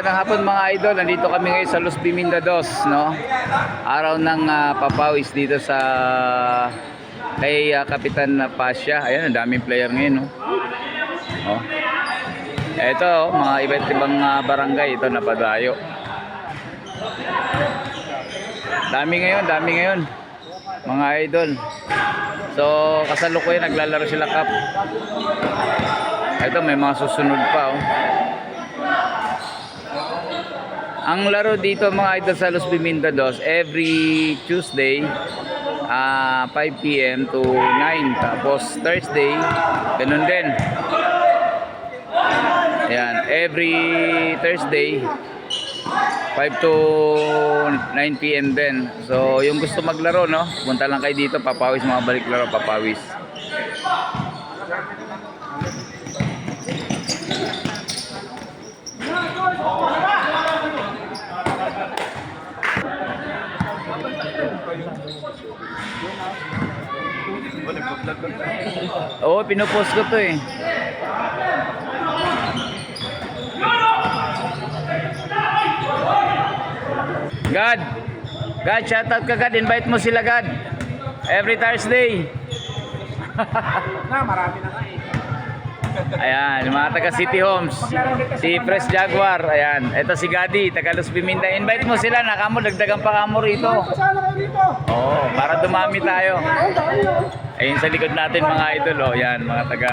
magandang hapon mga idol. Nandito kami ngayon sa Los Bimindados, no? Araw ng papawis dito sa kay Kapitan Pasya. Ayan, ang daming player ngayon, no? Oh. Ito, mga iba't ibang barangay ito napadayo. Dami ngayon. Mga idol. So, kasalukuyan naglalaro sila cup. Ito, may mga susunod pa, oh. Ang laro dito mga idol sa Los Bimindados every Tuesday 5 PM to 9. Tapos Thursday ganun din. Ayan, every Thursday 5 to 9 PM din. So yung gusto maglaro, no, punta lang kayo dito, papawis, mga balik laro, papawis. Oo, pinupost ko to eh. God, shoutout ka God, invite mo sila God. Every Thursday. Marami na nga eh. Ayan, mga taga City Homes. Si Fresh Jaguar, ayan. Ito si Gadi, taga Los Biminda. Invite mo sila, nakamo, dagdagan pa kamo rito. Kasama kayo dito. Oo, para dumami tayo. Ayun sa likod natin mga idol, oh. Yan, mga taga...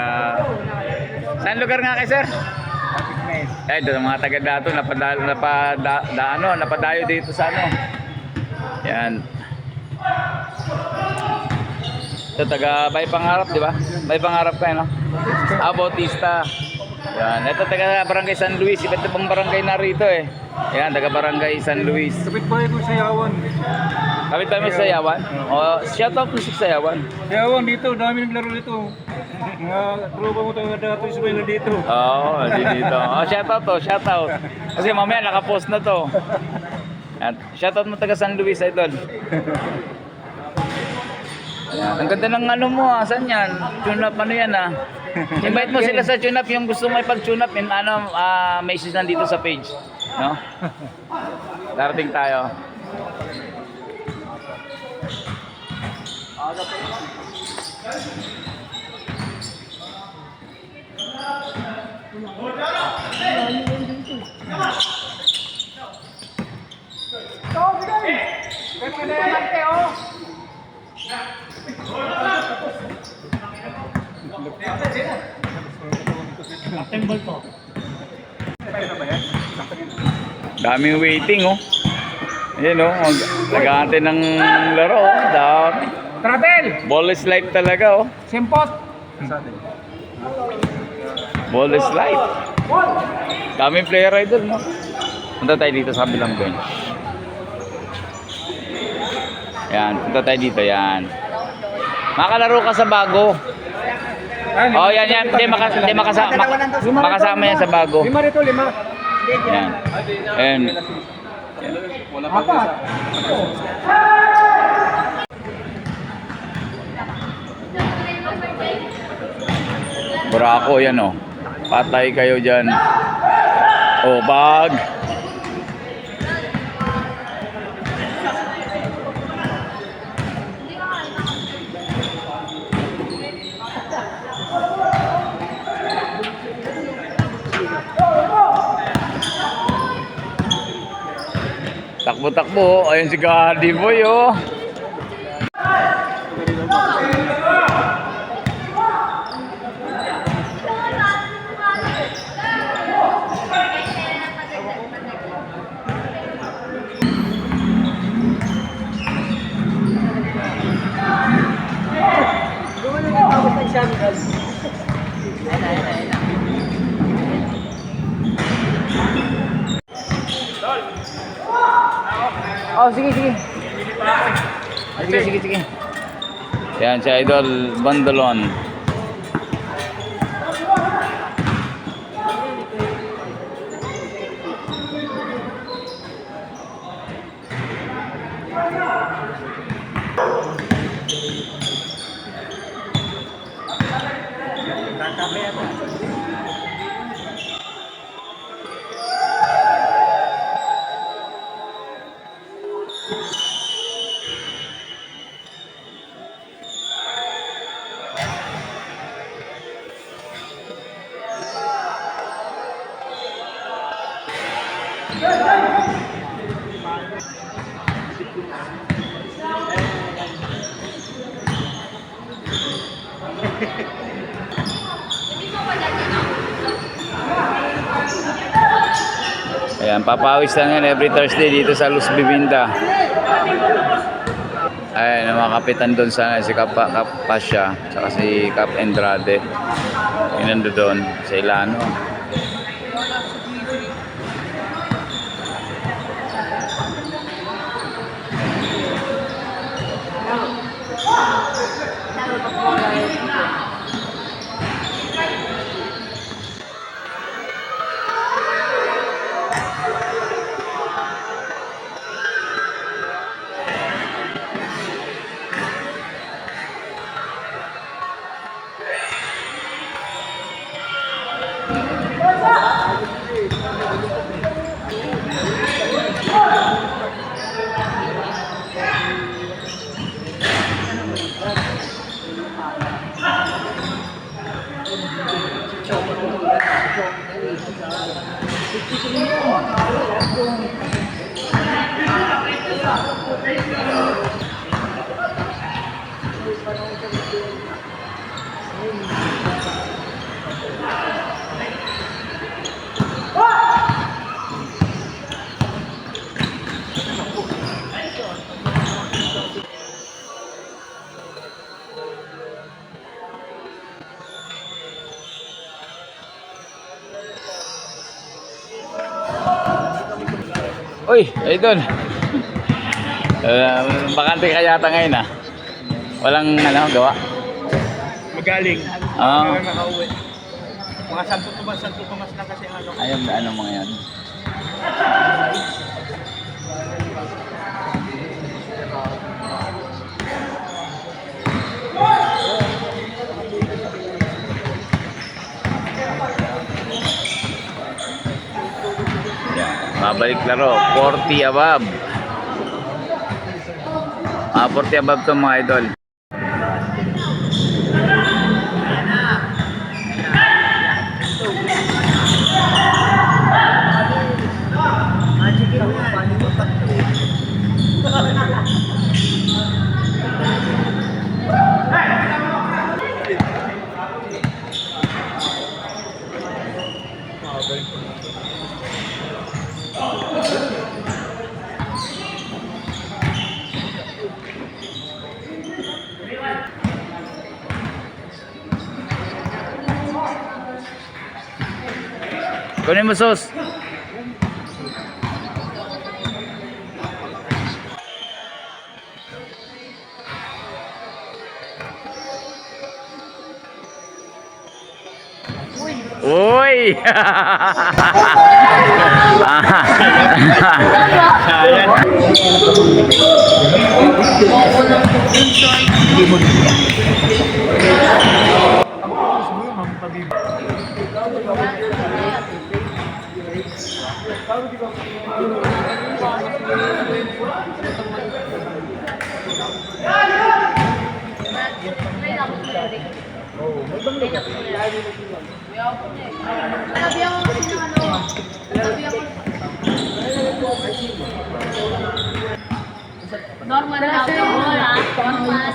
Saan lugar nga kayo, sir? Eh, doon mga taga dato, napadayo dito sa ano. Yan. Ito, taga Bay Pangarap, di ba? Bay Pangarap kayo, no? Bautista. Yan. Ito, taga Barangay San Luis. Iba't ibang barangay na rito, eh. Yan, taga Barangay San Luis. Kapit ba yung Sayawan? Kapit ba yung Sayawan? O, shout out po si Sayawan. Sayawan dito, dami naglaro dito. Mga tropa mo tayo dati sabay na dito. Oo, dito. Oh, shout out to, shout out. Kasi mamaya nakapost na to. At shout out mo taga San Luis, idol. Yan. Ang ganda ng ano mo, saan yan? Tune up, ano yan ah? Invite mo sila sa tune up, yung gusto mo ipag-tune up, yung ano, message nandito sa page. No? Darating tayo. Daming waiting, oh. Ayan, oh. Nag-aantay ng laro, oh. Travel! Ball is life talaga, oh. Simpot! Ball is life. Daming player, idol, no? Punta tayo dito sa kabilang bench. Yan, punta tayo dito, yan. Makalaro ka sa bago. Oh, yan. Hindi makasama yan sa bago. 5 rito, 5. Yan. And Apat. Burako, yan, oh. Patay kayo dyan. Oh, bag. Takbo-takbo. Ayun si Gadi Boy, oh. Oh, sige. Sige. Yan si Idol Bandolon. Ayan, papawis lang yan every Thursday dito sa Luz Bibinda. Ayan, ang mga kapitan doon sa si Kap Pasha, saka si Kap Andrade. Yung nando doon sa Ilano. Uy, idol. Bakante ka yata ngayon ah. Walang ano, gawa. Magaling. Ah. Nakauwi. Mga Santo Tomas lang kasi ano. Ayun, ano mga yan. Babalik laro, 40 above. 40 above to mga idol. Kunin mo sos. Uy! Normal na ako wala. Normal.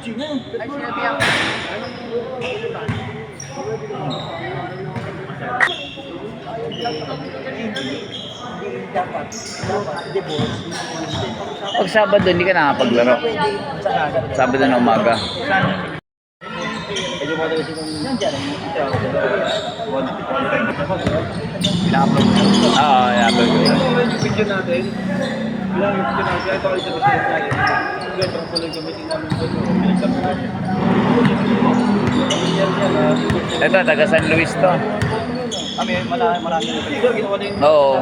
Yun. Pag Sabado, hindi ka nakapaglaro. Sabado na umaga. Oo, i-upload ko yun. Video natin. Bilang yung video natin. Ito ay tapos na tayo. Ito pala gamitin namin ito. Ito, taga San Luis to. Kami, marami na. Ikaw, ginawa na yung... Oo.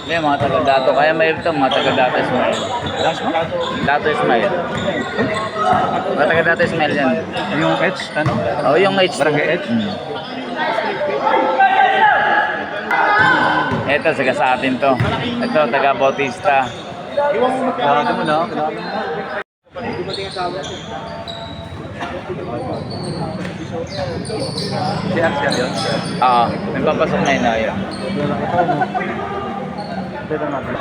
May mga taga-dato. Kaya may ito, mga taga-dato Ismail. Last plato. Dato Ismail. Mga taga-dato Ismail yan. Yung H, ano? Oo, yung H. Barangay H? Ito, saga sa atin to. Ito, taga-Bautista. Kailangan mo na. Siya yun. Oo, may papasok na yun. Ayun. Pwede natin.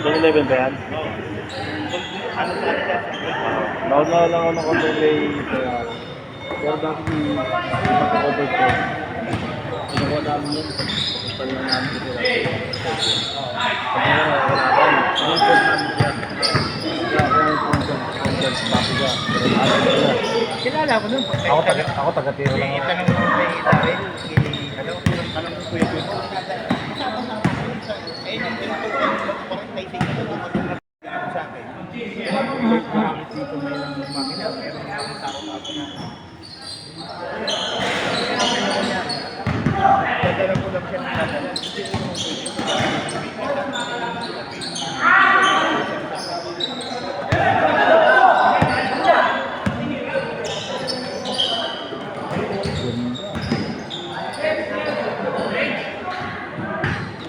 Ano 11 ba yan? Naon na lang ako ng control pero bakit yung pagka-order ko? Pagkakuha namin yun. Pagkakuha namin ito. Kilala ko nun. Ako taga-tiro lang. Tanong mo kay Darrell, anong kuya ko? Eh, nung tinutukan mo, bakit may tingin ko ako sa akin? Bakit dito may lang makina? Pero may tao ako na. Dadala ko lang siya ng dadala.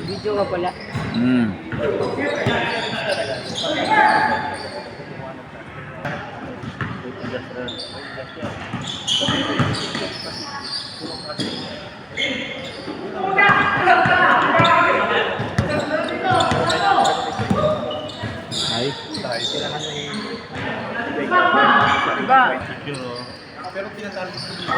Video ka pala. Ay. Diba? Pero tinatarget ko dito.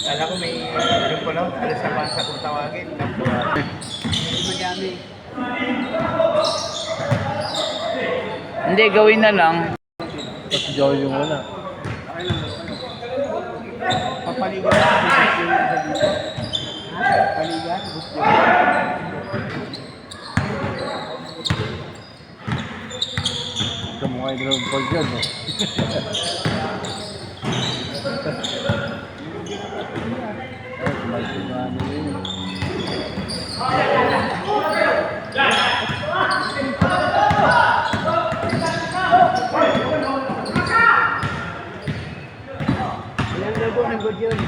Kala ko may yung ko lang, alas na ba sa kung tawagin. Madami. Hindi, gawin na lang. Tapos Joey yung wala. Papaligan na ako sa dito. Papaligan, gusto ko. Ito mo kayo drone call dyan. Ilang labo ng good yun.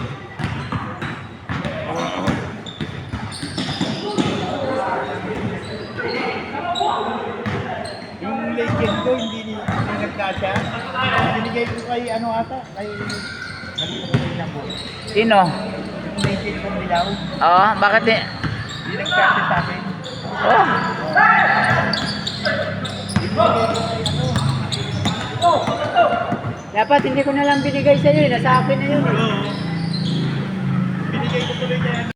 Yung legend ko, hindi nagkasya. Binigay ko kay ano ata, kay Sino? yung legend kong bilaw. Oo, bakit eh? Hindi nagkasya sa akin. Oh, Dapat hindi ko na lang binigay sa iyo, nasa akin na yun eh. Binigay ko tuloy niya